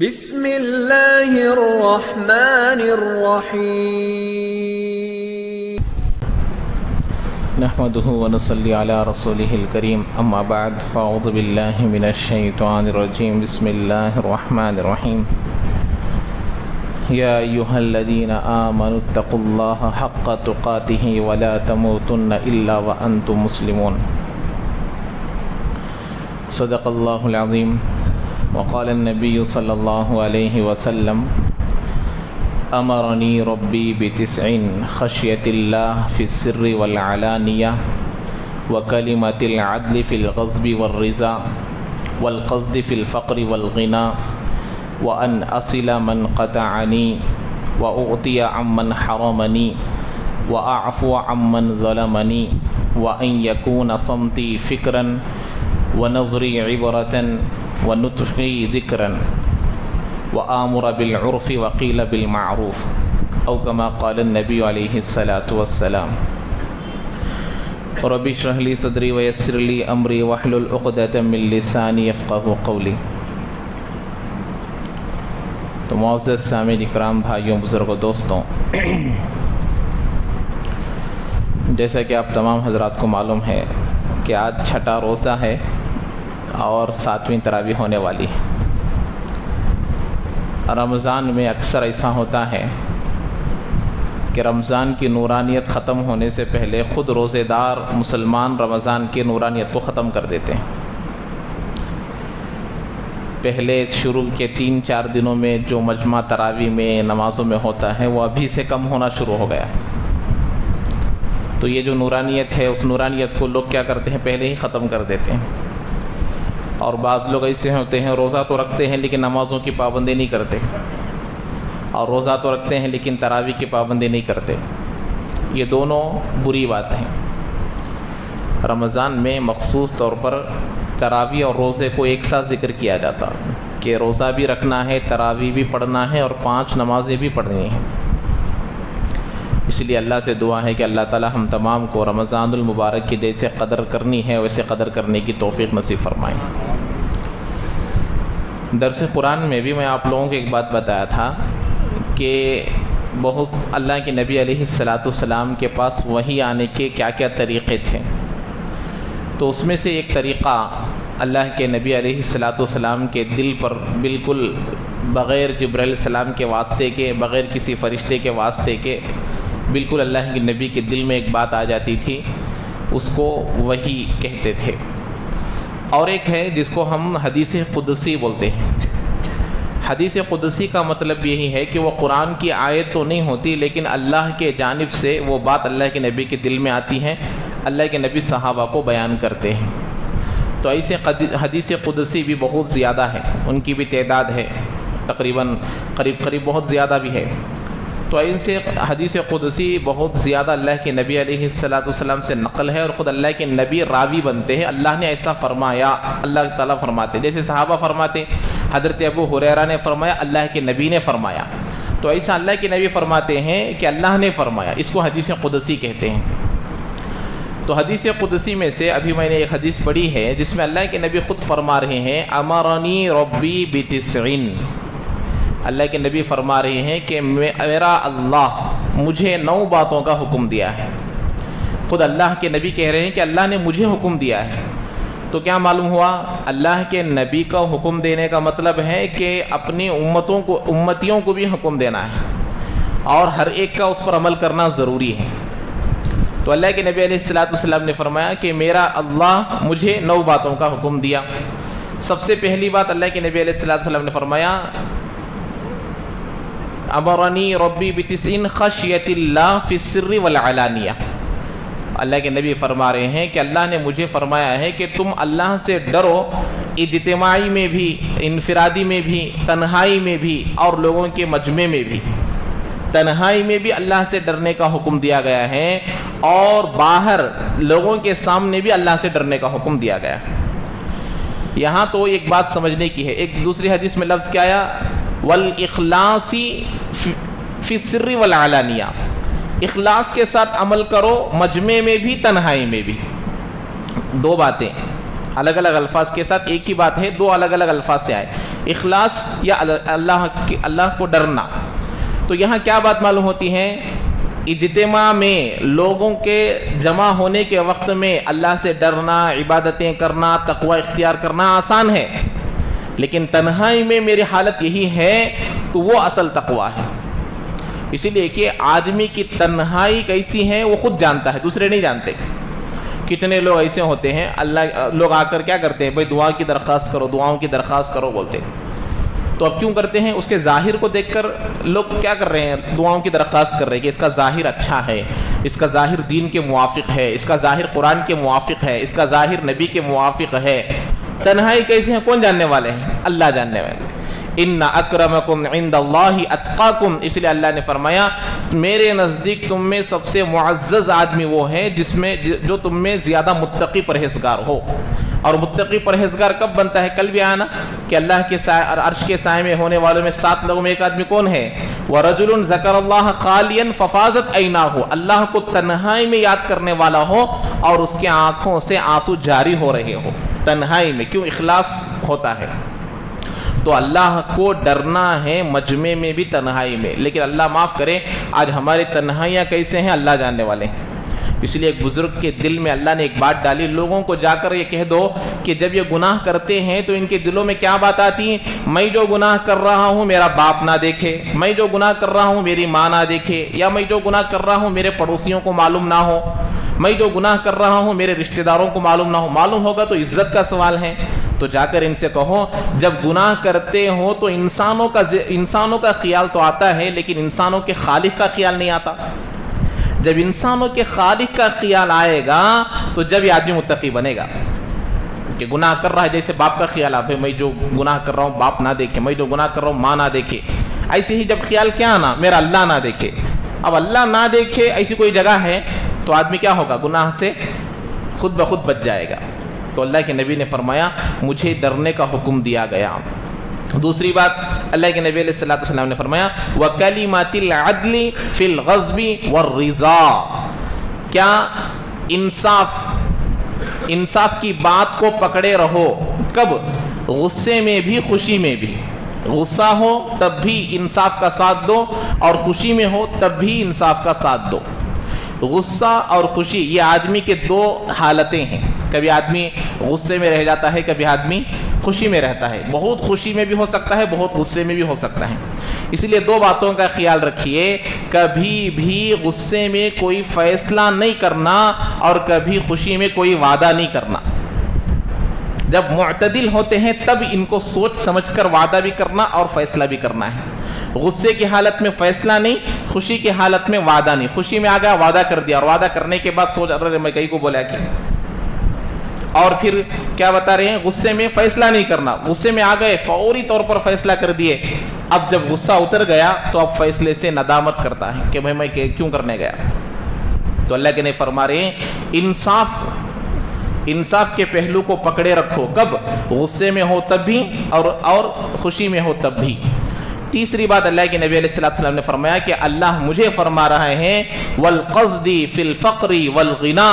بسم اللہ الرحمن الرحیم نحمده ونصلي على رسوله الكريم اما بعد فاعوذ بالله من الشيطان الرجيم بسم الله الرحمن الرحيم يا ايها الذين آمنوا اتقوا الله حق تقاته ولا تموتن الا وانتم مسلمون صدق الله العظيم وقال النبي صلى الله عليه وسلم امرني ربي بتسع خشية الله في السر والعلانية وكلمة العدل في الغضب والرضا والقصد في الفقر والغنى وأن أصل من قطعني وأعطي عمن حرمني وأعفو عمن ظلمني وأن يكون صمتي فكرا ونظري عبرة ونطقي ذكرا وآمر بالعرف وقيل بالمعروف أو كما قال النبي عليه الصلاة والسلام رب اشرح لي صدري ويسر لي أمري واحلل عقدة من لساني يفقهوا قولي. تو معزز سامعین اکرام، بھائیوں، بزرگوں، دوستوں، جیسا کہ آپ تمام حضرات کو معلوم ہے کہ آج چھٹا روزہ ہے اور 7ویں تراویح ہونے والی ہے. رمضان میں اکثر ایسا ہوتا ہے کہ رمضان کی نورانیت ختم ہونے سے پہلے خود روزے دار مسلمان رمضان کی نورانیت کو ختم کر دیتے ہیں. پہلے شروع کے 3-4 دنوں میں جو مجمع تراویح میں نمازوں میں ہوتا ہے وہ ابھی سے کم ہونا شروع ہو گیا. تو یہ جو نورانیت ہے اس نورانیت کو لوگ کیا کرتے ہیں، پہلے ہی ختم کر دیتے ہیں. اور بعض لوگ ایسے ہوتے ہیں روزہ تو رکھتے ہیں لیکن نمازوں کی پابندی نہیں کرتے، اور روزہ تو رکھتے ہیں لیکن تراویح کی پابندی نہیں کرتے. یہ دونوں بری بات ہیں. رمضان میں مخصوص طور پر تراویح اور روزے کو ایک ساتھ ذکر کیا جاتا کہ روزہ بھی رکھنا ہے، تراویح بھی پڑھنا ہے اور 5 نمازیں بھی پڑھنی ہیں. اس لیے اللہ سے دعا ہے کہ اللہ تعالی ہم تمام کو رمضان المبارک کی جیسے قدر کرنی ہے ویسے قدر کرنے کی توفیق نصیب فرمائیں. درس قرآن میں بھی میں آپ لوگوں کو ایک بات بتایا تھا کہ بہت اللہ کے نبی علیہ السلام کے پاس وحی آنے کے کیا کیا طریقے تھے. تو اس میں سے ایک طریقہ اللہ کے نبی علیہ السلام کے دل پر بالکل بغیر جبرائیل علیہ السلام کے واسطے کے، بغیر کسی فرشتے کے واسطے کے، بالکل اللہ کے نبی کے دل میں ایک بات آ جاتی تھی، اس کو وحی کہتے تھے. اور ایک ہے جس کو ہم حدیث قدسی بولتے ہیں. حدیث قدسی کا مطلب یہی ہے کہ وہ قرآن کی آیت تو نہیں ہوتی لیکن اللہ کے جانب سے وہ بات اللہ کے نبی کے دل میں آتی ہے، اللہ کے نبی صحابہ کو بیان کرتے ہیں. تو ایسے حدیث قدسی بھی بہت زیادہ ہے، ان کی بھی تعداد ہے تقریباً قریب بہت زیادہ بھی ہے. تو ایسے حدیث قدسی بہت زیادہ اللہ کے نبی علیہ السلام سے نقل ہے اور خود اللہ کے نبی راوی بنتے ہیں. اللہ نے ایسا فرمایا، اللہ تعالیٰ فرماتے، جیسے صحابہ فرماتے، حضرت ابو ہریرہ نے فرمایا، اللہ کے نبی نے فرمایا. تو ایسا اللہ کے نبی فرماتے ہیں کہ اللہ نے فرمایا، اس کو حدیث قدسی کہتے ہیں. تو حدیث قدسی میں سے ابھی میں نے ایک حدیث پڑھی ہے جس میں اللہ کے نبی خود فرما رہے ہیں امرنی ربی بتسعین. اللہ کے نبی فرما رہے ہیں کہ میرا اللہ مجھے 9 باتوں کا حکم دیا ہے. خود اللہ کے نبی کہہ رہے ہیں کہ اللہ نے مجھے حکم دیا ہے. تو کیا معلوم ہوا، اللہ کے نبی کا حکم دینے کا مطلب ہے کہ اپنی امتیوں کو بھی حکم دینا ہے اور ہر ایک کا اس پر عمل کرنا ضروری ہے. تو اللہ کے نبی علیہ السلام نے فرمایا کہ میرا اللہ مجھے 9 باتوں کا حکم دیا. سب سے پہلی بات اللہ کے نبی علیہ السلام نے فرمایا امرنی ربی بتسعین خشیۃ اللہ فی السر والعلانیہ. اللہ کے نبی فرما رہے ہیں کہ اللہ نے مجھے فرمایا ہے کہ تم اللہ سے ڈرو، اجتماعی میں بھی، انفرادی میں بھی، تنہائی میں بھی اور لوگوں کے مجمع میں بھی. تنہائی میں بھی اللہ سے ڈرنے کا حکم دیا گیا ہے اور باہر لوگوں کے سامنے بھی اللہ سے ڈرنے کا حکم دیا گیا ہے. یہاں تو ایک بات سمجھنے کی ہے. ایک دوسری حدیث میں لفظ کیا آیا، والاخلاص فی السر والعلانیہ، اخلاص کے ساتھ عمل کرو مجمع میں بھی تنہائی میں بھی. 2 باتیں الگ الگ الفاظ کے ساتھ، ایک ہی بات ہے، 2 الگ الگ الفاظ سے آئے. اخلاص یا اللہ کو ڈرنا. تو یہاں کیا بات معلوم ہوتی ہے؟ اجتماع میں لوگوں کے جمع ہونے کے وقت میں اللہ سے ڈرنا، عبادتیں کرنا، تقوی اختیار کرنا آسان ہے، لیکن تنہائی میں میری حالت یہی ہے تو وہ اصل تقوی ہے. اسی لیے کہ آدمی کی تنہائی کیسی ہے وہ خود جانتا ہے، دوسرے نہیں جانتے. کتنے لوگ ایسے ہوتے ہیں، لوگ آ کر کیا کرتے ہیں، بھائی دعا کی درخواست کرو، دعاؤں کی درخواست کرو بولتے. تو اب کیوں کرتے ہیں؟ اس کے ظاہر کو دیکھ کر لوگ کیا کر رہے ہیں، دعاؤں کی درخواست کر رہے ہیں کہ اس کا ظاہر اچھا ہے، اس کا ظاہر دین کے موافق ہے، اس کا ظاہر قرآن کے موافق ہے، اس کا ظاہر نبی کے موافق ہے. تنہائی کیسے ہے کون جاننے والے ہیں؟ اللہ جاننے والے. ان اکرمکم عند اللہ اتقاکم، اس لیے اللہ نے فرمایا میرے نزدیک تم میں سب سے معزز آدمی وہ ہے جو تم میں زیادہ متقی پرہیزگار ہو. اور متقی پرہیزگار کب بنتا ہے؟ کل بھی آیا نا کہ اللہ کے عرش کے سائے میں ہونے والوں میں 7 لوگوں میں ایک آدمی کون ہے؟ وَرَجُلٌ ذَكَرَ اللَّهَ خَالِيًا فَفَاضَتْ عَيْنَاهُ، اللہ کو تنہائی میں یاد کرنے والا ہو اور اس کے آنکھوں سے آنسو جاری ہو رہے ہو تنہائی میں. کیوں؟ اخلاص ہوتا ہے. تو اللہ کو ڈرنا ہے مجمع میں بھی تنہائی میں. لیکن اللہ معاف کرے آج ہماری تنہائیاں کیسے ہیں اللہ جاننے والے ہیں. اس لیے ایک بزرگ کے دل میں اللہ نے ایک بات ڈالی، لوگوں کو جا کر یہ کہہ دو کہ جب یہ گناہ کرتے ہیں تو ان کے دلوں میں کیا بات آتی ہے؟ میں جو گناہ کر رہا ہوں میرا باپ نہ دیکھے، میں جو گناہ کر رہا ہوں میری ماں نہ دیکھے، یا میں جو گناہ کر رہا ہوں میرے پڑوسیوں کو معلوم نہ ہو، میں جو گناہ کر رہا ہوں میرے رشتہ داروں کو معلوم نہ ہو. معلوم ہوگا تو عزت کا سوال ہے. تو جا کر ان سے کہو جب گناہ کرتے ہو تو انسانوں کا خیال تو آتا ہے لیکن انسانوں کے خالق کا خیال نہیں آتا. جب انسانوں کے خالق کا خیال آئے گا تو جب یہ آدمی متقی بنے گا. کہ گناہ کر رہا ہے جیسے باپ کا خیال آئے، میں جو گناہ کر رہا ہوں باپ نہ دیکھے، میں جو گناہ کر رہا ہوں ماں نہ دیکھے. ایسے ہی جب خیال کیا آنا، میرا اللہ نہ دیکھے. اب اللہ نہ دیکھے ایسی کوئی جگہ ہے تو آدمی کیا ہوگا؟ گناہ سے خود بخود بچ جائے گا. تو اللہ کے نبی نے فرمایا مجھے ڈرنے کا حکم دیا گیا. دوسری بات اللہ کے نبی علیہ السلام نے فرمایا وَكَلِمَةِ الْعَدْلِ فِي الْغَضْبِ وَالرِّضَا، کیا انصاف کی بات کو پکڑے رہو. کب؟ غصے میں بھی خوشی میں بھی. غصہ ہو تب بھی انصاف کا ساتھ دو اور خوشی میں ہو تب بھی انصاف کا ساتھ دو. غصہ اور خوشی یہ آدمی کے 2 حالتیں ہیں. کبھی آدمی غصے میں رہ جاتا ہے، کبھی آدمی خوشی میں رہتا ہے. بہت خوشی میں بھی ہو سکتا ہے، بہت غصے میں بھی ہو سکتا ہے. اس لیے 2 باتوں کا خیال رکھیے، کبھی بھی غصے میں کوئی فیصلہ نہیں کرنا اور کبھی خوشی میں کوئی وعدہ نہیں کرنا. جب معتدل ہوتے ہیں تب ان کو سوچ سمجھ کر وعدہ بھی کرنا اور فیصلہ بھی کرنا ہے. غصے کی حالت میں فیصلہ نہیں، خوشی کی حالت میں وعدہ نہیں. خوشی میں آ گیا وعدہ کر دیا اور وعدہ کرنے کے بعد سوچ رہے میں کہیں کو بولا کہ، اور پھر کیا بتا رہے ہیں؟ غصے میں فیصلہ نہیں کرنا. غصے میں آ گئے فوری طور پر فیصلہ کر دیے. اب جب غصہ اتر گیا تو اب فیصلے سے ندامت کرتا ہے کہ بھائی میں کیوں کرنے گیا. تو اللہ کے نے فرما رہے ہیں انصاف کے پہلو کو پکڑے رکھو. کب؟ غصے میں ہو تب بھی اور خوشی میں ہو تب بھی. تیسری بات اللہ کے نبی علیہ السلام نے فرمایا کہ اللہ مجھے فرما رہے ہیں والقصد فی الفقر والغنا،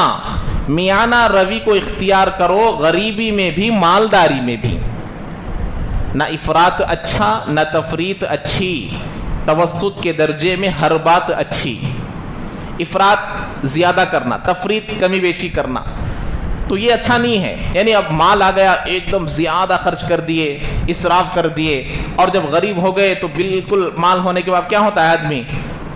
میانہ روی کو اختیار کرو غریبی میں بھی مالداری میں بھی. نہ افراط اچھا نہ تفریط اچھی، توسط کے درجے میں ہر بات اچھی. افراط زیادہ کرنا، تفریط کمی بیشی کرنا تو یہ اچھا نہیں ہے. یعنی اب مال آ گیا ایک دم زیادہ خرچ کر دیے، اسراف کر دیے، اور جب غریب ہو گئے تو بالکل مال ہونے کے بعد کیا ہوتا ہے آدمی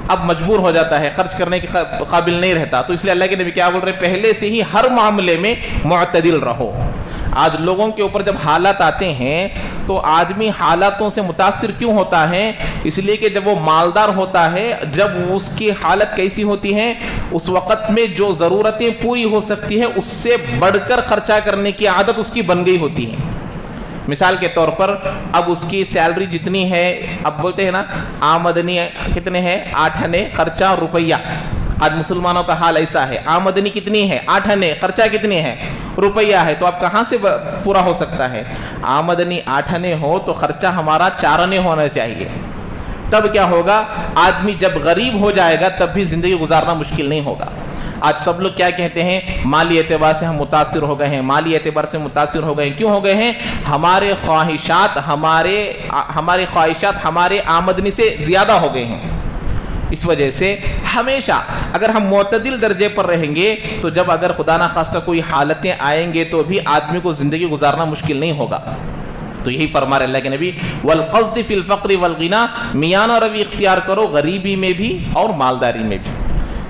اب مجبور ہو جاتا ہے، خرچ کرنے کے قابل نہیں رہتا. تو اس لیے اللہ کے نبی کیا بول رہے ہیں؟ پہلے سے ہی ہر معاملے میں معتدل رہو. آج لوگوں کے اوپر جب حالات آتے ہیں تو آدمی حالاتوں سے متاثر کیوں ہوتا ہے؟ اس لیے کہ جب وہ مالدار ہوتا ہے، جب اس کی حالت کیسی ہوتی ہے، اس وقت میں جو ضرورتیں پوری ہو سکتی ہے اس سے بڑھ کر خرچہ کرنے کی عادت اس کی بن گئی ہوتی ہے. مثال کے طور پر اب اس کی سیلری جتنی ہے، اب بولتے ہیں نا آمدنی کتنے ہے 8 آنے خرچہ روپیہ. آج مسلمانوں کا حال ایسا ہے، آمدنی کتنی ہے 8 آنے، خرچہ کتنے ہے روپیہ ہے. تو اب کہاں سے پورا ہو سکتا ہے؟ آمدنی 8 آنے ہو تو خرچہ ہمارا 4 آنے ہونا چاہیے. تب کیا ہوگا؟ آدمی جب غریب ہو جائے گا تب بھی زندگی گزارنا مشکل نہیں ہوگا. آج سب لوگ کیا کہتے ہیں؟ مالی اعتبار سے ہم متاثر ہو گئے ہیں، مالی اعتبار سے متاثر ہو گئے ہیں۔ کیوں ہو گئے ہیں؟ ہمارے خواہشات ہمارے آمدنی سے زیادہ ہو گئے ہیں۔ اس وجہ سے ہمیشہ اگر ہم معتدل درجے پر رہیں گے تو جب اگر خدا نخواستہ کوئی حالتیں آئیں گے تو بھی آدمی کو زندگی گزارنا مشکل نہیں ہوگا۔ تو یہی فرما رہے اللہ کے نبی، والقصد فی الفقر والغنا، میانہ روی اختیار کرو غریبی میں بھی اور مالداری میں بھی۔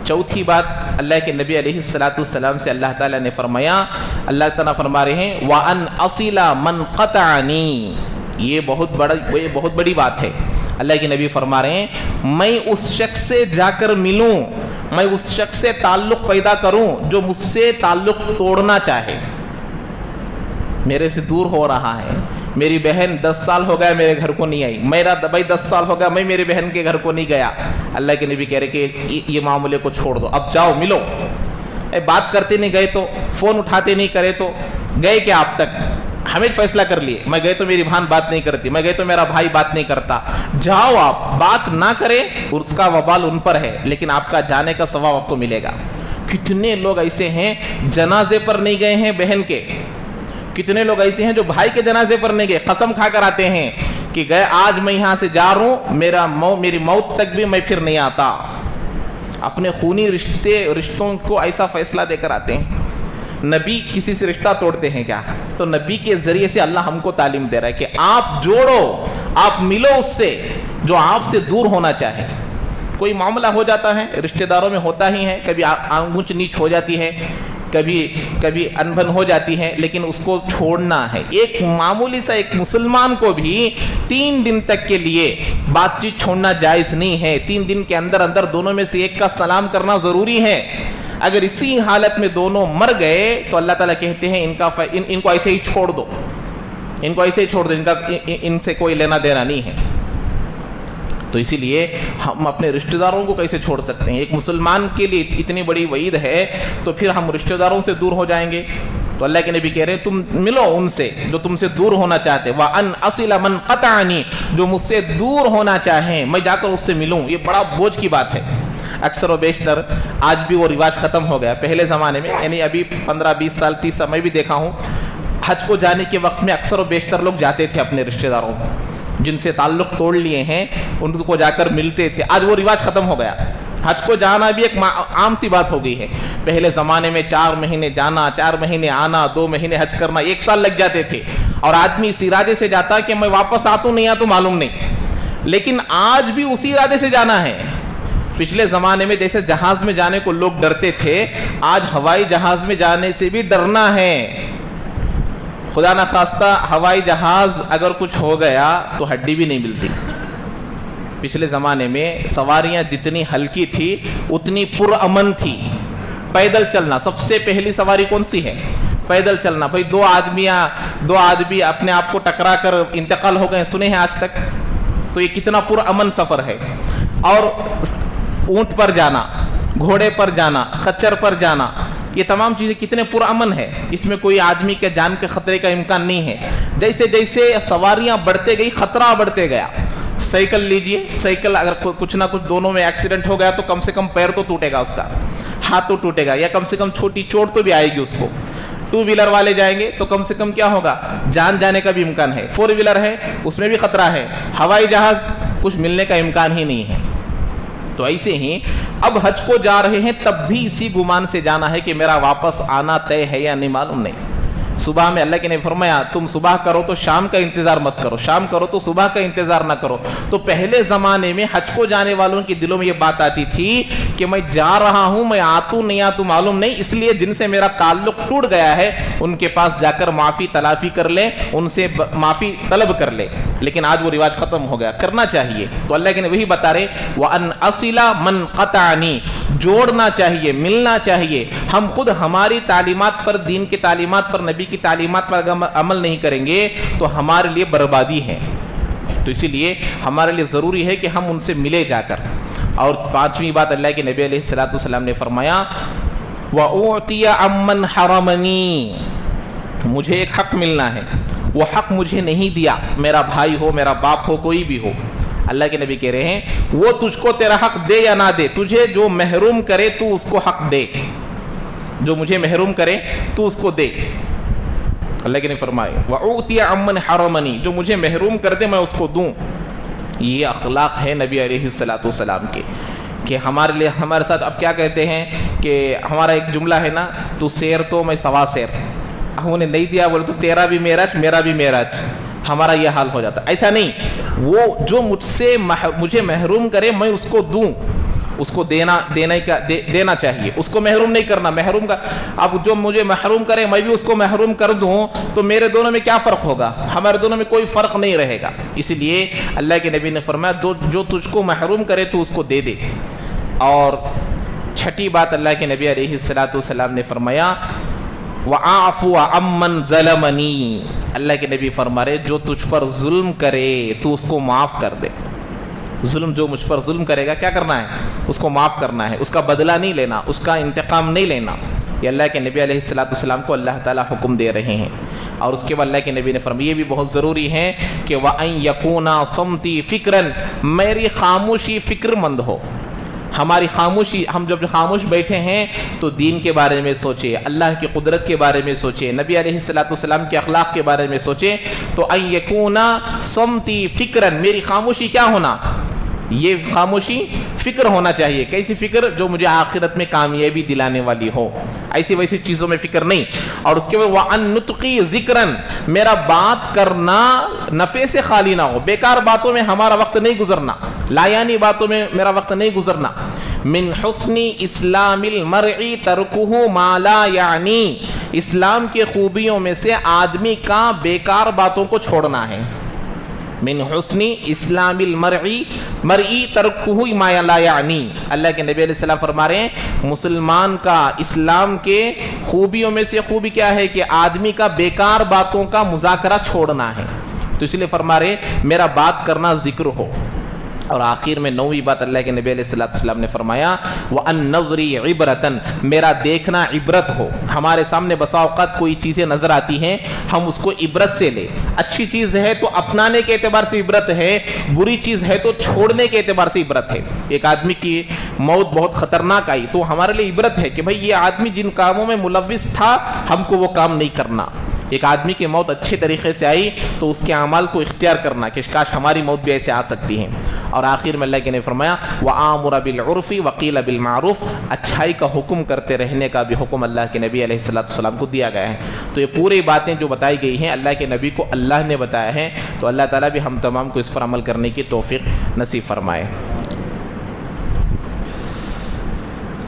چوتھی بات اللہ کے نبی علیہ السلام سے اللہ تعالیٰ نے فرمایا، اللہ تعالیٰ فرما رہے ہیں وَأَنْ أَصِلَ مَنْ قَطَعَنِي، یہ بہت بڑی بات ہے۔ اللہ کے نبی فرما رہے ہیں میں اس شخص سے جا کر ملوں، میں اس شخص سے تعلق پیدا کروں جو مجھ سے تعلق توڑنا چاہے، میرے سے دور ہو رہا ہے۔ میری بہن 10 سال ہو گیا میرے گھر کو نہیں آئی، میرا بھائی 10 سال ہو گیا میں میری بہن کے گھر کو نہیں گیا۔ اللہ کے نبی کہہ رہے کہ یہ معاملے کو چھوڑ دو، اب جاؤ ملو۔ بات کرتے نہیں گئے تو، فون اٹھاتے نہیں کرے تو گئے کیا آپ تک؟ ہمیں فیصلہ کر لیے، میں گئے تو میری بہن بات نہیں کرتی، میں گئے تو میرا بھائی بات نہیں کرتا۔ جاؤ، آپ بات نہ کرے اس کا وبال ان پر ہے، لیکن آپ کا جانے کا ثواب آپ کو ملے گا۔ کتنے لوگ ایسے ہیں جنازے پر نہیں گئے ہیں بہن کے، کتنے لوگ ایسے ہیں جو بھائی کے جنازے پر نہیں گئے، قسم کھا کر آتے ہیں کہ گئے آج میں یہاں سے جا رہا ہوں، میری موت تک بھی میں پھر نہیں آتا۔ اپنے خونی رشتوں کو ایسا فیصلہ دے کر آتے ہیں۔ نبی کسی سے رشتہ توڑتے ہیں کیا؟ تو نبی کے ذریعے سے اللہ ہم کو تعلیم دے رہا ہے کہ آپ جوڑو، آپ ملو اس سے جو آپ سے دور ہونا چاہے۔ کوئی معاملہ ہو جاتا ہے، رشتہ داروں میں ہوتا ہی ہے، کبھی اونچ نیچ ہو جاتی ہے، کبھی انبن ہو جاتی ہے، لیکن اس کو چھوڑنا ہے۔ ایک معمولی سا ایک مسلمان کو بھی 3 دن تک کے لیے بات چیت چھوڑنا جائز نہیں ہے۔ 3 دن کے اندر دونوں میں سے ایک کا سلام کرنا ضروری ہے۔ اگر اسی حالت میں دونوں مر گئے تو اللہ تعالیٰ کہتے ہیں ان کو ایسے ہی چھوڑ دو، ان کو ایسے ہی چھوڑ دو، ان سے کوئی لینا دینا نہیں ہے۔ تو اسی لیے ہم اپنے رشتہ داروں کو کیسے چھوڑ سکتے ہیں؟ ایک مسلمان کے لیے اتنی بڑی وعید ہے تو پھر ہم رشتہ داروں سے دور ہو جائیں گے؟ تو اللہ کے نبی کہہ رہے ہیں تم ملو ان سے جو تم سے دور ہونا چاہتے، وَأَنْ أَصِلَ مَنْ قَطَعَنِي، جو مجھ سے دور ہونا چاہیں میں جا کر اس سے ملوں۔ یہ بڑا بوجھ کی بات ہے۔ اکثر و بیشتر آج بھی وہ رواج ختم ہو گیا۔ پہلے زمانے میں، یعنی ابھی 15-20 سال 30 سال میں بھی دیکھا ہوں، حج کو جانے کے وقت میں اکثر و بیشتر لوگ جاتے تھے اپنے رشتہ داروں کو، جن سے تعلق توڑ لیے ہیں ان کو جا کر ملتے تھے۔ آج وہ رواج ختم ہو گیا۔ حج کو جانا بھی ایک عام سی بات ہو گئی ہے۔ پہلے زمانے میں 4 مہینے جانا، 4 مہینے آنا، 2 مہینے حج کرنا، 1 سال لگ جاتے تھے، اور آدمی اس ارادے سے جاتا کہ میں واپس آتا ہوں نہیں آتا معلوم نہیں۔ لیکن آج بھی اسی ارادے سے جانا ہے۔ پچھلے زمانے میں جیسے جہاز میں جانے کو لوگ ڈرتے تھے، آج ہوائی جہاز میں جانے سے بھی ڈرنا ہے۔ خدا نخواستہ ہوائی جہاز اگر کچھ ہو گیا تو ہڈی بھی نہیں ملتی۔ پچھلے زمانے میں سواریاں جتنی ہلکی تھی اتنی پرامن تھی۔ پیدل چلنا، سب سے پہلی سواری کون سی ہے؟ پیدل چلنا۔ بھائی 2 آدمی اپنے آپ کو ٹکرا کر انتقال ہو گئے، سنے ہیں آج تک؟ تو یہ کتنا پرامن سفر ہے۔ اور اونٹ پر جانا، گھوڑے پر جانا، خچر پر جانا، یہ تمام چیزیں کتنے پرامن ہے، اس میں کوئی آدمی کے جان کے خطرے کا امکان نہیں ہے۔ جیسے جیسے سواریاں بڑھتے گئی خطرہ بڑھتے گیا۔ سائیکل لیجئے، سائیکل اگر کچھ نہ کچھ دونوں میں ایکسیڈنٹ ہو گیا تو کم سے کم پیر تو ٹوٹے گا، اس کا ہاتھ تو ٹوٹے گا، یا کم سے کم چھوٹی چوٹ تو بھی آئے گی اس کو۔ 2 ویلر والے جائیں گے تو کم سے کم کیا ہوگا، جان جانے کا بھی امکان ہے۔ 4 ویلر ہے اس میں بھی خطرہ ہے۔ ہوائی جہاز کچھ ملنے کا امکان ہی نہیں ہے۔ تو ایسے ہی اب حج کو جا رہے ہیں تب بھی اسی گمان سے جانا ہے کہ میرا واپس آنا طے ہے یا نہیں معلوم نہیں۔ صبح میں اللہ کے نے فرمایا تم صبح کرو تو شام کا انتظار مت کرو، شام کرو تو صبح کا انتظار نہ کرو۔ تو پہلے زمانے میں حج کو جانے والوں کے دلوں میں یہ بات آتی تھی کہ میں جا رہا ہوں، میں آتوں نہیں آتوں معلوم نہیں، اس لیے جن سے میرا تعلق ٹوٹ گیا ہے ان کے پاس جا کر معافی تلافی کر لے، ان سے معافی طلب کر لے۔ لیکن آج وہ رواج ختم ہو گیا، کرنا چاہیے۔ تو اللہ کے نے وہی بتا رہے وَأَنْ أَصِلَ مَنْ قَطَعَنِي، جوڑنا چاہیے، ملنا چاہیے۔ ہم خود ہماری تعلیمات پر، دین کی تعلیمات پر، نبی کی تعلیمات پر اگر عمل نہیں کریں گے تو ہمارے لیے بربادی ہے۔ تو اسی لیے ہمارے لیے ضروری ہے کہ ہم ان سے ملے جا کر۔ اور 5ویں بات اللہ کے نبی علیہ السلام نے فرمایا وَأُعْطِيَ عَمَّنْ حَرَمَنِي، مجھے ایک حق ملنا ہے، وہ حق مجھے نہیں دیا، میرا بھائی ہو، میرا باپ ہو، کوئی بھی ہو، اللہ کے نبی کہہ رہے ہیں وہ تجھ کو تیرا حق دے یا نہ دے، تجھے جو محروم کرے تو اس کو حق دے، جو مجھے محروم کرے تو اس کو دے۔ اللہ کے نے فرمائے وَأُعْتِيَ عَمَّنْ حَرَمَنِي، جو مجھے محروم کر دے میں اس کو دوں۔ یہ اخلاق ہے نبی علیہ السلام کے، کہ ہمارے لیے ہمارے ساتھ اب کیا کہتے ہیں کہ ہمارا ایک جملہ ہے نا، تو سیر تو میں سوا سیر، ہم نے نہیں دیا بولے تو تیرا بھی معراج میرا بھی معراج، ہمارا یہ حال ہو جاتا۔ ایسا نہیں، وہ جو مجھے محروم کرے میں اس کو دوں، اس کو دینا چاہیے، اس کو محروم نہیں کرنا۔ محروم کا اب جو مجھے محروم کرے میں بھی اس کو محروم کر دوں تو میرے دونوں میں کیا فرق ہوگا؟ ہمارے دونوں میں کوئی فرق نہیں رہے گا۔ اسی لیے اللہ کے نبی نے فرمایا جو تجھ کو محروم کرے تو اس کو دے دے۔ اور چھٹی بات اللہ کے نبی علیہ السلام نے فرمایا وَأَعْفُوَ عَمَّنْ ظَلَمَنِي، اللہ کے نبی فرما رہے جو تجھ پر ظلم کرے تو اس کو معاف کر دے۔ ظلم جو مجھ پر ظلم کرے گا کیا کرنا ہے؟ اس کو معاف کرنا ہے، اس کا بدلہ نہیں لینا، اس کا انتقام نہیں لینا۔ یہ اللہ کے نبی علیہ السلام کو اللہ تعالیٰ حکم دے رہے ہیں۔ اور اس کے بعد اللہ کے نبی نے فرمایا یہ بھی بہت ضروری ہے کہ وَأَن يَكُونَ صَمْتِي فِكْرًا، میری خاموشی فکر مند ہو۔ ہماری خاموشی، ہم جب خاموش بیٹھے ہیں تو دین کے بارے میں سوچے، اللہ کی قدرت کے بارے میں سوچے، نبی علیہ السلام کے اخلاق کے بارے میں سوچے۔ تو ان یکون صمتی فکرا، میری خاموشی کیا ہونا؟ یہ خاموشی فکر ہونا چاہیے۔ کیسی فکر؟ جو مجھے آخرت میں کامیابی دلانے والی ہو، ایسی ویسی چیزوں میں فکر نہیں۔ اور اس کے بعد وَأَن نُطْقِي ذِكْرًا، میرا بات کرنا نفع سے خالی نہ ہو، بیکار باتوں میں ہمارا وقت نہیں گزرنا، لایانی باتوں میں میرا وقت نہیں گزرنا۔ من حسن اسلام المرء ترکہ ما لا یعنی، اسلام کے خوبیوں میں سے آدمی کا بیکار باتوں کو چھوڑنا ہے۔ من حسن اسلام المرء ترکہ ما لا یعنی، اللہ کے نبی علیہ السلام فرما رہے ہیں مسلمان کا اسلام کے خوبیوں میں سے خوبی کیا ہے کہ آدمی کا بیکار باتوں کا مذاکرہ چھوڑنا ہے۔ تو اس لیے فرما رہے میرا بات کرنا ذکر ہو۔ اور آخر میں 9ویں بات اللہ کے نبی علیہ السلام نے فرمایا وَأَن نَظْرِي عِبْرَةً، میرا دیکھنا عبرت ہو۔ ہمارے سامنے بسا اوقات کوئی چیزیں نظر آتی ہیں، ہم اس کو عبرت سے لیں۔ اچھی چیز ہے تو اپنانے کے اعتبار سے عبرت ہے، بری چیز ہے تو چھوڑنے کے اعتبار سے عبرت ہے۔ ایک آدمی کی موت بہت خطرناک آئی تو ہمارے لیے عبرت ہے کہ بھئی یہ آدمی جن کاموں میں ملوث تھا ہم کو وہ کام نہیں کرنا۔ ایک آدمی کی موت اچھے طریقے سے آئی تو اس کے اعمال کو اختیار کرنا کہ کاش ہماری موت بھی ایسے آ سکتی ہے۔ اور آخر میں اللہ کے نے فرمایا وَآمُرَ بِالْعُرْفِ وَقِيلَ بِالْمَعْرُوفِ، اچھائی کا حکم کرتے رہنے کا بھی حکم اللہ کے نبی علیہ السلام کو دیا گیا ہے۔ تو یہ پوری باتیں جو بتائی گئی ہیں اللہ کے نبی کو اللہ نے بتایا ہے، تو اللہ تعالیٰ بھی ہم تمام کو اس پر عمل کرنے کی توفیق نصیب فرمائے۔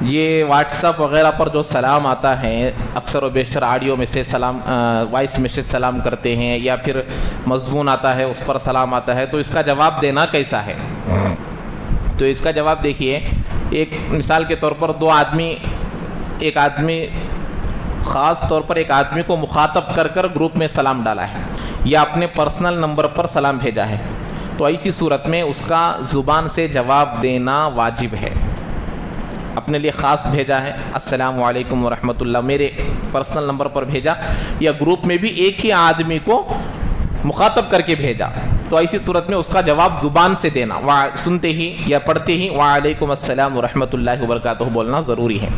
یہ واٹس ایپ وغیرہ پر جو سلام آتا ہے اکثر و بیشتر آڈیو میسیج سلام، وائس میسیج سلام کرتے ہیں، یا پھر مضمون آتا ہے اس پر سلام آتا ہے، تو اس کا جواب دینا کیسا ہے؟ تو اس کا جواب دیکھیے، ایک مثال کے طور پر ایک آدمی خاص طور پر ایک آدمی کو مخاطب کر گروپ میں سلام ڈالا ہے یا اپنے پرسنل نمبر پر سلام بھیجا ہے، تو ایسی صورت میں اس کا زبان سے جواب دینا واجب ہے۔ اپنے لیے خاص بھیجا ہے السلام علیکم ورحمۃ اللہ، میرے پرسنل نمبر پر بھیجا، یا گروپ میں بھی ایک ہی آدمی کو مخاطب کر کے بھیجا، تو ایسی صورت میں اس کا جواب زبان سے دینا، سنتے ہی یا پڑھتے ہی وعلیکم السلام ورحمۃ اللہ وبرکاتہ بولنا ضروری ہے۔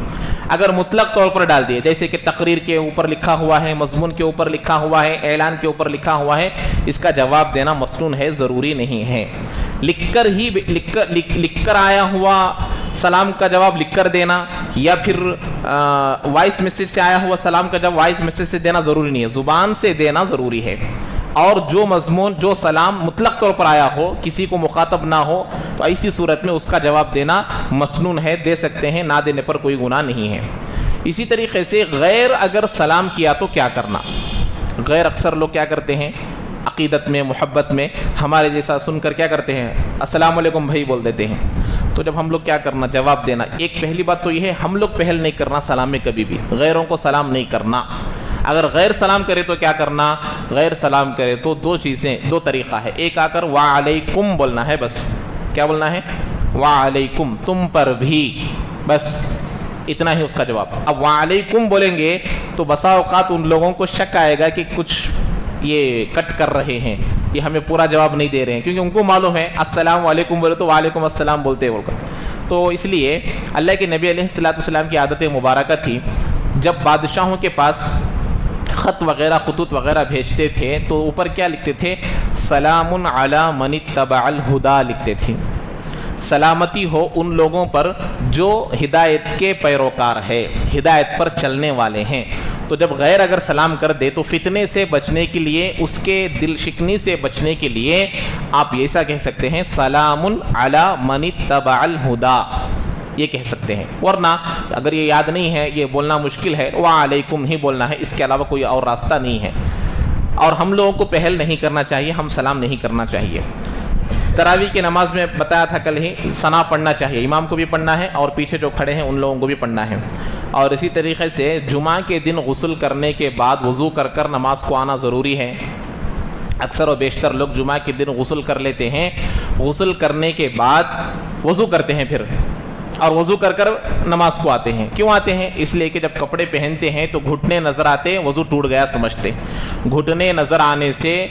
اگر مطلق طور پر ڈال دیے، جیسے کہ تقریر کے اوپر لکھا ہوا ہے، مضمون کے اوپر لکھا ہوا ہے، اعلان کے اوپر لکھا ہوا ہے، اس کا جواب دینا مسنون ہے، ضروری نہیں ہے۔ لکھ کر آیا ہوا سلام کا جواب لکھ کر دینا، یا پھر وائس میسیج سے آیا ہوا سلام کا جواب وائس میسیج سے دینا ضروری نہیں ہے، زبان سے دینا ضروری ہے۔ اور جو مضمون جو سلام مطلق طور پر آیا ہو، کسی کو مخاطب نہ ہو، تو ایسی صورت میں اس کا جواب دینا مسنون ہے، دے سکتے ہیں، نہ دینے پر کوئی گناہ نہیں ہے۔ اسی طریقے سے غیر اگر سلام کیا تو کیا کرنا؟ غیر اکثر لوگ کیا کرتے ہیں عقیدت میں، محبت میں ہمارے جیسا سن کر کیا کرتے ہیں السلام علیکم بھائی بول دیتے ہیں۔ تو جب ہم لوگ کیا کرنا؟ جواب دینا۔ ایک پہلی بات تو یہ ہے ہم لوگ پہل نہیں کرنا سلام میں، کبھی بھی غیروں کو سلام نہیں کرنا۔ اگر غیر سلام کرے تو کیا کرنا؟ غیر سلام کرے تو دو طریقہ ہے، ایک آ کر وعلیکم بولنا ہے، بس کیا بولنا ہے؟ وعلیکم، تم پر بھی، بس اتنا ہی اس کا جواب۔ اب وعلیکم بولیں گے تو بسا اوقات ان لوگوں کو شک آئے گا کہ کچھ یہ کٹ کر رہے ہیں، یہ ہمیں پورا جواب نہیں دے رہے ہیں، کیونکہ ان کو معلوم ہے السلام علیکم بولے تو وعلیکم السلام بولتے بول کر. تو اس لیے اللہ کے نبی علیہ السلام کی عادت مبارکہ تھی، جب بادشاہوں کے پاس خط وغیرہ خطوط وغیرہ بھیجتے تھے تو اوپر کیا لکھتے تھے؟ سلام علی من اتبع الہدی لکھتے تھے، سلامتی ہو ان لوگوں پر جو ہدایت کے پیروکار ہے، ہدایت پر چلنے والے ہیں. تو جب غیر اگر سلام کر دے تو فتنے سے بچنے کے لیے، اس کے دل شکنی سے بچنے کے لیے آپ ایسا کہہ سکتے ہیں سلام علی من اتبع الہدی، یہ کہہ سکتے ہیں. ورنہ اگر یہ یاد نہیں ہے، یہ بولنا مشکل ہے، وعلیکم ہی بولنا ہے، اس کے علاوہ کوئی اور راستہ نہیں ہے. اور ہم لوگوں کو پہل نہیں کرنا چاہیے، ہم سلام نہیں کرنا چاہیے. تراویح کی نماز میں بتایا تھا کل ہی، ثنا پڑھنا چاہیے، امام کو بھی پڑھنا ہے اور پیچھے جو کھڑے ہیں ان لوگوں کو بھی پڑھنا ہے. اور اسی طریقے سے جمعہ کے دن غسل کرنے کے بعد وضو کر کر نماز کو آنا ضروری ہے. اکثر و بیشتر لوگ جمعہ کے دن غسل کر لیتے ہیں، غسل کرنے کے بعد وضو کرتے ہیں پھر، اور وضو کر کر نماز کو آتے ہیں. کیوں آتے ہیں؟ اس لیے کہ جب کپڑے پہنتے ہیں تو گھٹنے نظر آتے، وضو ٹوٹ گیا سمجھتے. گھٹنے نظر آنے سے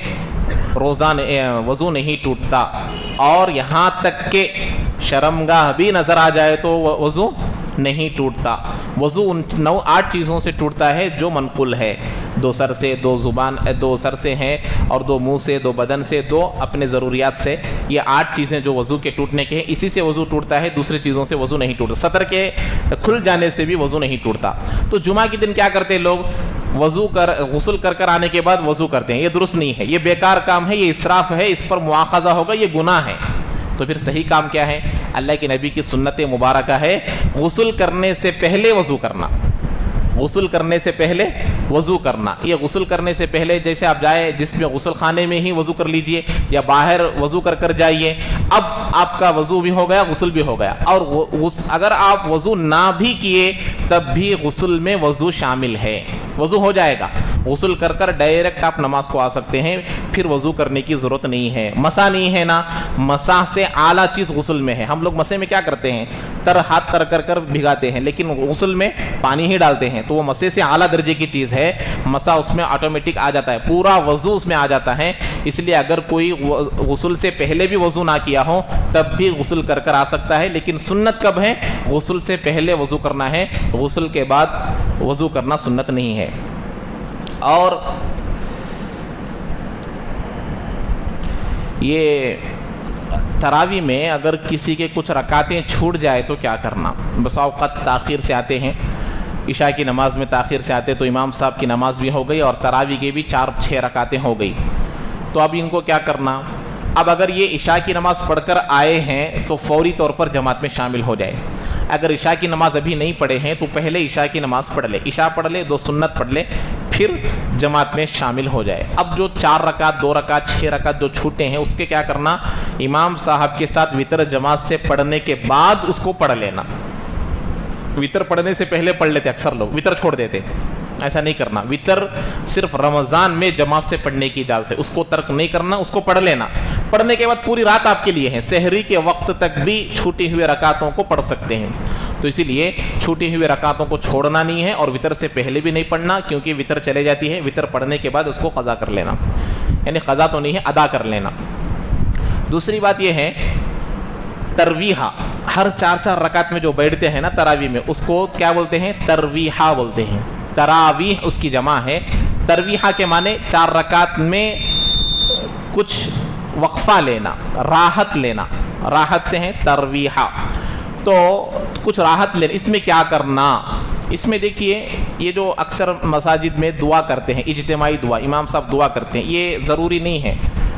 روزہ وضو نہیں ٹوٹتا، اور یہاں تک کہ شرمگاہ بھی نظر آ جائے تو وضو نہیں ٹوٹتا. وضو ان 8 چیزوں سے ٹوٹتا ہے جو منقول ہے، 2 سر سے، 2 زبان، 2 سر سے ہیں، اور 2 منہ سے، 2 بدن سے، 2 اپنے ضروریات سے. یہ 8 چیزیں جو وضو کے ٹوٹنے کے ہیں، اسی سے وضو ٹوٹتا ہے، دوسری چیزوں سے وضو نہیں ٹوٹتا. سطر کے کھل جانے سے بھی وضو نہیں ٹوٹتا. تو جمعہ کے دن کیا کرتے لوگ؟ غسل کر کر آنے کے بعد وضو کرتے ہیں. یہ درست نہیں ہے، یہ بیکار کام ہے، یہ اسراف ہے، اس پر مواخذہ ہوگا، یہ گناہ ہے. تو پھر صحیح کام کیا ہے؟ اللہ کے نبی کی سنت مبارکہ ہے غسل کرنے سے پہلے وضو کرنا. غسل کرنے سے پہلے وضو کرنا. یہ غسل کرنے سے پہلے جیسے آپ جائے جس میں غسل خانے میں ہی وضو کر لیجئے، یا باہر وضو کر کر جائیے. اب آپ کا وضو بھی ہو گیا، غسل بھی ہو گیا. اور اگر آپ وضو نہ بھی کیے تب بھی غسل میں وضو شامل ہے، وضو ہو جائے گا. غسل کر کر ڈائریکٹ آپ نماز کو آ سکتے ہیں، پھر وضو کرنے کی ضرورت نہیں ہے. مسح نہیں ہے نا، مسح سے اعلیٰ چیز غسل میں ہے. ہم لوگ مسح میں کیا کرتے ہیں؟ ہاتھ تر کر کر بھگاتے ہیں، لیکن غسل میں پانی ہی ڈالتے ہیں، تو وہ مسح سے اعلیٰ درجے کی چیز ہے. مسح اس میں آٹومیٹک آ جاتا ہے، پورا وضو اس میں آ جاتا ہے. اس لیے اگر کوئی غسل سے پہلے بھی وضو نہ کیا ہو تب بھی غسل کر کر آ سکتا ہے. لیکن سنت کب ہے؟ غسل سے پہلے وضو کرنا ہے، غسل کے بعد وضو کرنا سنت نہیں ہے. اور یہ تراویح میں اگر کسی کے کچھ رکعتیں چھوٹ جائے تو کیا کرنا؟ بسا اوقات تاخیر سے آتے ہیں، عشاء کی نماز میں تاخیر سے آتے تو امام صاحب کی نماز بھی ہو گئی اور تراویح کی بھی 4-6 رکعتیں ہو گئی. تو اب ان کو کیا کرنا؟ اب اگر یہ عشاء کی نماز پڑھ کر آئے ہیں تو فوری طور پر جماعت میں شامل ہو جائے. اگر عشاء کی نماز ابھی نہیں پڑھے ہیں تو پہلے عشاء کی نماز پڑھ لے، عشاء پڑھ لے، 2 سنت پڑھ لے، پھر جماعت میں شامل ہو جائے. اب جو 4 رکعت، 2 رکعت، 6 رکعت جو چھوٹے ہیں اس کے کیا کرنا؟ امام صاحب کے ساتھ وتر جماعت سے پڑھنے کے بعد اس کو پڑھ لینا. وتر پڑھنے سے پہلے پڑھ لیتے اکثر لوگ، وتر چھوڑ دیتے. ایسا نہیں کرنا. وتر صرف رمضان میں جماعت سے پڑھنے کی اجازت ہے، اس کو ترک نہیں کرنا، اس کو پڑھ لینا. پڑھنے کے بعد پوری رات آپ کے لیے ہے، سحری کے وقت تک بھی چھوٹی ہوئے رکعتوں کو پڑھ سکتے ہیں. تو اسی لیے چھوٹی ہوئے رکعتوں کو چھوڑنا نہیں ہے، اور وتر سے پہلے بھی نہیں پڑھنا، کیونکہ وتر چلے جاتی ہے. وتر پڑھنے کے بعد اس کو قضا کر لینا، یعنی قضا تو نہیں ہے، ادا کر لینا. دوسری بات یہ ہے ترویحہ. ہر 4-4 رکعت میں جو بیٹھتے ہیں نا تراویح میں، اس کو کیا بولتے ہیں؟ ترویحہ بولتے ہیں. تراویح اس کی جمع ہے. ترویحہ کے معنی 4 رکعت میں کچھ وقفہ لینا، راحت لینا. راحت سے ہے ترویحہ. تو کچھ راحت لینا. اس میں کیا کرنا؟ اس میں دیکھیے یہ جو اکثر مساجد میں دعا کرتے ہیں، اجتماعی دعا، امام صاحب دعا کرتے ہیں، یہ ضروری نہیں ہے.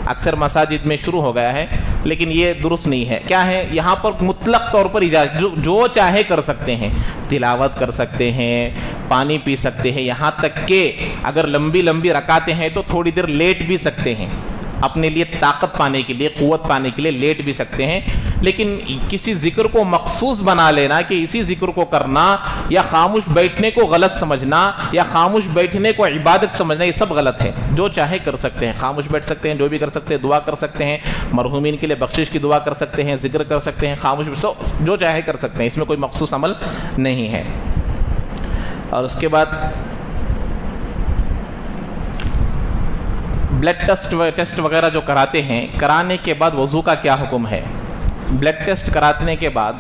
اکثر مساجد میں شروع ہو گیا ہے لیکن یہ درست نہیں ہے. کیا ہے؟ یہاں پر مطلق طور پر اجازت، جو چاہے کر سکتے ہیں. تلاوت کر سکتے ہیں، پانی پی سکتے ہیں، یہاں تک کہ اگر لمبی لمبی رکعتیں ہیں تو تھوڑی دیر لیٹ بھی سکتے ہیں، اپنے لیے طاقت پانے کے لیے، قوت پانے کے لیے لیٹ بھی سکتے ہیں. لیکن کسی ذکر کو مخصوص بنا لینا کہ اسی ذکر کو کرنا، یا خاموش بیٹھنے کو غلط سمجھنا، یا خاموش بیٹھنے کو عبادت سمجھنا، یہ سب غلط ہے. جو چاہے کر سکتے ہیں، خاموش بیٹھ سکتے ہیں، جو بھی کر سکتے ہیں، دعا کر سکتے ہیں، مرحومین کے لیے بخشش کی دعا کر سکتے ہیں، ذکر کر سکتے ہیں، خاموش جو چاہے کر سکتے ہیں. اس میں کوئی مخصوص عمل نہیں ہے. اور اس کے بعد بلڈ ٹیسٹ وغیرہ جو کراتے ہیں، کرانے کے بعد وضو کا کیا حکم ہے؟ بلڈ ٹیسٹ کرانے کے بعد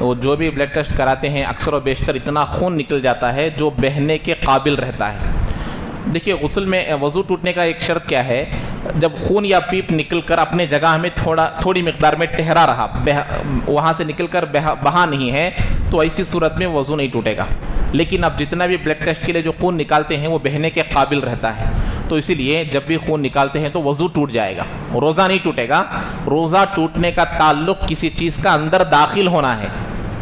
وہ جو بھی بلڈ ٹیسٹ کراتے ہیں اکثر و بیشتر اتنا خون نکل جاتا ہے جو بہنے کے قابل رہتا ہے۔ دیکھیے غسل میں وضو ٹوٹنے کا ایک شرط کیا ہے، جب خون یا پیپ نکل کر اپنے جگہ میں تھوڑی مقدار میں ٹھہرا رہا، وہاں سے نکل کر بہا نہیں ہے، تو ایسی صورت میں وضو نہیں ٹوٹے گا۔ لیکن اب جتنا بھی بلڈ ٹیسٹ کے لیے جو خون نکالتے ہیں وہ بہنے کے قابل رہتا ہے، تو اسی لیے جب بھی خون نکالتے ہیں تو وضو ٹوٹ جائے گا، روزہ نہیں ٹوٹے گا۔ روزہ ٹوٹنے کا تعلق کسی چیز کا اندر داخل ہونا ہے،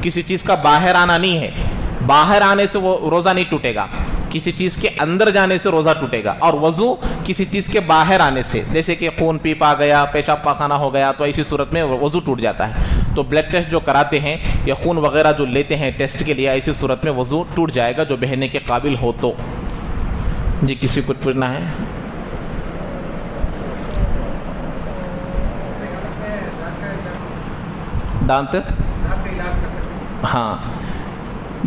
کسی چیز کا باہر آنا نہیں ہے۔ باہر آنے سے وہ روزہ نہیں ٹوٹے گا، کسی چیز کے اندر جانے سے روزہ ٹوٹے گا۔ اور وضو کسی چیز کے باہر آنے سے، جیسے کہ خون پیپ آ گیا، پیشاب پاخانہ ہو گیا، تو ایسی صورت میں وضو ٹوٹ جاتا ہے۔ تو بلڈ ٹیسٹ جو کراتے ہیں یا خون وغیرہ جو لیتے ہیں ٹیسٹ کے لیے، ایسی صورت میں وضو ٹوٹ جائے گا جو بہنے کے قابل ہو تو۔ جی کسی کو پوچھنا ہے؟ دانت؟ ہاں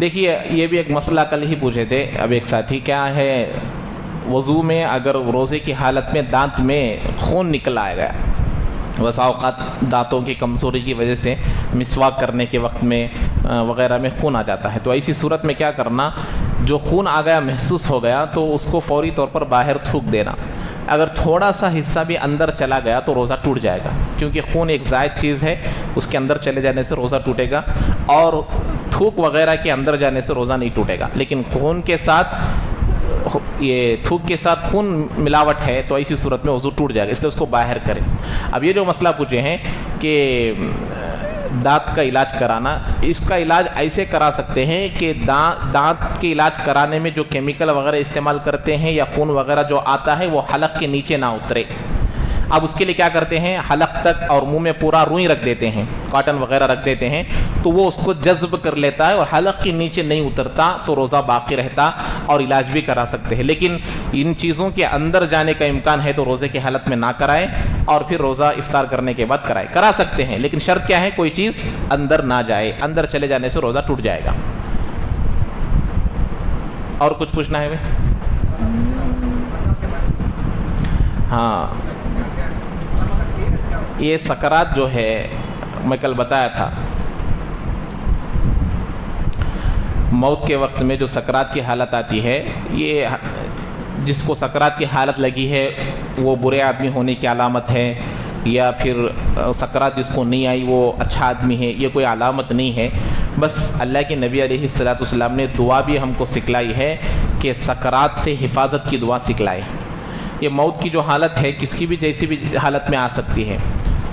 دیکھیے یہ بھی ایک مسئلہ کل ہی پوچھے تھے اب ایک ساتھی، کیا ہے وضو میں اگر روزے کی حالت میں دانت میں خون نکل آئے گیا، بسا اوقات دانتوں کی کمزوری کی وجہ سے مسواک کرنے کے وقت میں وغیرہ میں خون آ جاتا ہے، تو ایسی صورت میں کیا کرنا، جو خون آ گیا محسوس ہو گیا تو اس کو فوری طور پر باہر تھوک دینا۔ اگر تھوڑا سا حصہ بھی اندر چلا گیا تو روزہ ٹوٹ جائے گا، کیونکہ خون ایک زائد چیز ہے، اس کے اندر چلے جانے سے روزہ ٹوٹے گا، اور تھوک وغیرہ کے اندر جانے سے روزہ نہیں ٹوٹے گا۔ لیکن خون کے ساتھ یہ تھوک کے ساتھ خون ملاوٹ ہے تو ایسی صورت میں وضو ٹوٹ جائے گا، اس لیے اس کو باہر کریں۔ اب یہ جو مسئلہ پوچھے ہیں کہ دانت کا علاج کرانا، اس کا علاج ایسے کرا سکتے ہیں کہ دانت کے علاج کرانے میں جو کیمیکل وغیرہ استعمال کرتے ہیں یا خون وغیرہ جو آتا ہے وہ حلق کے نیچے نہ اترے۔ اب اس کے لیے کیا کرتے ہیں، حلق تک اور منہ میں پورا روئی رکھ دیتے ہیں، کاٹن وغیرہ رکھ دیتے ہیں، تو وہ اس کو جذب کر لیتا ہے اور حلق کے نیچے نہیں اترتا تو روزہ باقی رہتا، اور علاج بھی کرا سکتے ہیں۔ لیکن ان چیزوں کے اندر جانے کا امکان ہے تو روزے کی حالت میں نہ کرائے، اور پھر روزہ افطار کرنے کے بعد کرائے۔ کرا سکتے ہیں لیکن شرط کیا ہے، کوئی چیز اندر نہ جائے، اندر چلے جانے سے روزہ ٹوٹ جائے گا۔ اور کچھ پوچھنا ہے بھائی؟ ہاں یہ سکرات جو ہے میں کل بتایا تھا، موت کے وقت میں جو سکرات کی حالت آتی ہے، یہ جس کو سکرات کی حالت لگی ہے وہ برے آدمی ہونے کی علامت ہے، یا پھر سکرات جس کو نہیں آئی وہ اچھا آدمی ہے، یہ کوئی علامت نہیں ہے۔ بس اللہ کے نبی علیہ السلام نے دعا بھی ہم کو سکھلائی ہے کہ سکرات سے حفاظت کی دعا سکھلائے۔ یہ موت کی جو حالت ہے کسی کی بھی جیسی بھی حالت میں آ سکتی ہے،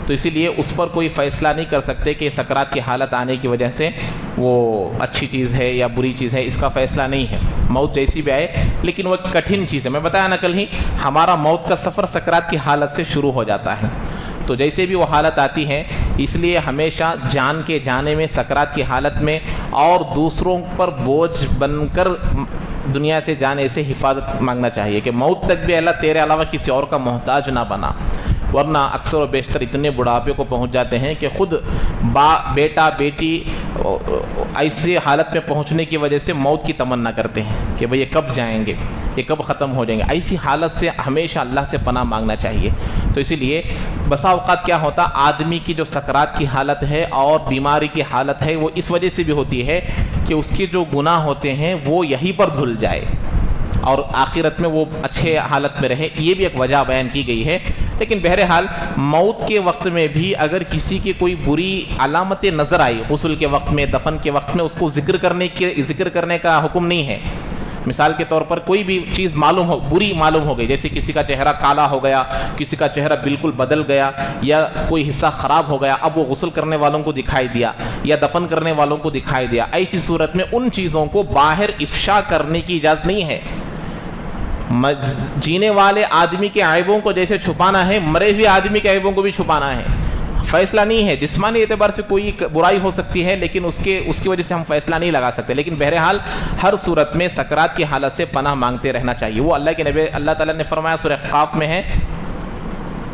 تو اسی لیے اس پر کوئی فیصلہ نہیں کر سکتے کہ سکرات کی حالت آنے کی وجہ سے وہ اچھی چیز ہے یا بری چیز ہے، اس کا فیصلہ نہیں ہے۔ موت جیسی بھی آئے لیکن وہ ایک کٹھن چیز ہے، میں بتایا نا کل ہی، ہمارا موت کا سفر سکرات کی حالت سے شروع ہو جاتا ہے، تو جیسے بھی وہ حالت آتی ہے، اس لیے ہمیشہ جان کے جانے میں، سکرات کی حالت میں، اور دوسروں پر بوجھ بن کر دنیا سے جانے سے حفاظت مانگنا چاہیے کہ موت تک بھی اللہ تیرے علاوہ کسی اور کا محتاج نہ بنا، ورنہ اکثر و بیشتر اتنے بڑھاپے کو پہنچ جاتے ہیں کہ خود بیٹا بیٹی ایسی حالت میں پہنچنے کی وجہ سے موت کی تمنا کرتے ہیں کہ بھئی یہ کب جائیں گے، یہ کب ختم ہو جائیں گے۔ ایسی حالت سے ہمیشہ اللہ سے پناہ مانگنا چاہیے۔ تو اسی لیے بسا اوقات کیا ہوتا، آدمی کی جو سکرات کی حالت ہے اور بیماری کی حالت ہے وہ اس وجہ سے بھی ہوتی ہے کہ اس کے جو گناہ ہوتے ہیں وہ یہیں پر دھل جائے اور آخرت میں وہ اچھے حالت میں رہے، یہ بھی ایک وجہ بیان کی گئی ہے۔ لیکن بہرحال موت کے وقت میں بھی اگر کسی کی کوئی بری علامتیں نظر آئی، غسل کے وقت میں، دفن کے وقت میں، اس کو ذکر کرنے کا حکم نہیں ہے۔ مثال کے طور پر کوئی بھی چیز بری معلوم ہو گئی، جیسے کسی کا چہرہ کالا ہو گیا، کسی کا چہرہ بالکل بدل گیا، یا کوئی حصہ خراب ہو گیا، اب وہ غسل کرنے والوں کو دکھائی دیا یا دفن کرنے والوں کو دکھائی دیا، ایسی صورت میں ان چیزوں کو باہر افشا کرنے کی اجازت نہیں ہے۔ جینے والے آدمی کے عیبوں کو جیسے چھپانا ہے، مرے ہوئے آدمی کے عیبوں کو بھی چھپانا ہے۔ فیصلہ نہیں ہے، جسمانی اعتبار سے کوئی برائی ہو سکتی ہے لیکن اس کی وجہ سے ہم فیصلہ نہیں لگا سکتے، لیکن بہرحال ہر صورت میں سکرات کی حالت سے پناہ مانگتے رہنا چاہیے۔ وہ اللہ کے نبی اللہ تعالیٰ نے فرمایا سورہ قاف میں ہے،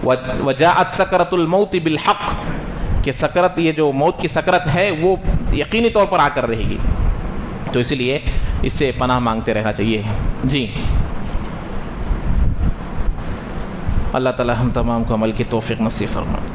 وَجَاءَتْ سَكْرَةُ الْمَوْتِ بِالْحَقِّ، کہ سکرت، یہ جو موت کی سکرت ہے وہ یقینی طور پر آ کر رہے گی، تو اس لیے اس سے پناہ مانگتے رہنا چاہیے۔ جی اللہ تعالی ہم تمام کو عمل کی توفیق نصیب فرمائے۔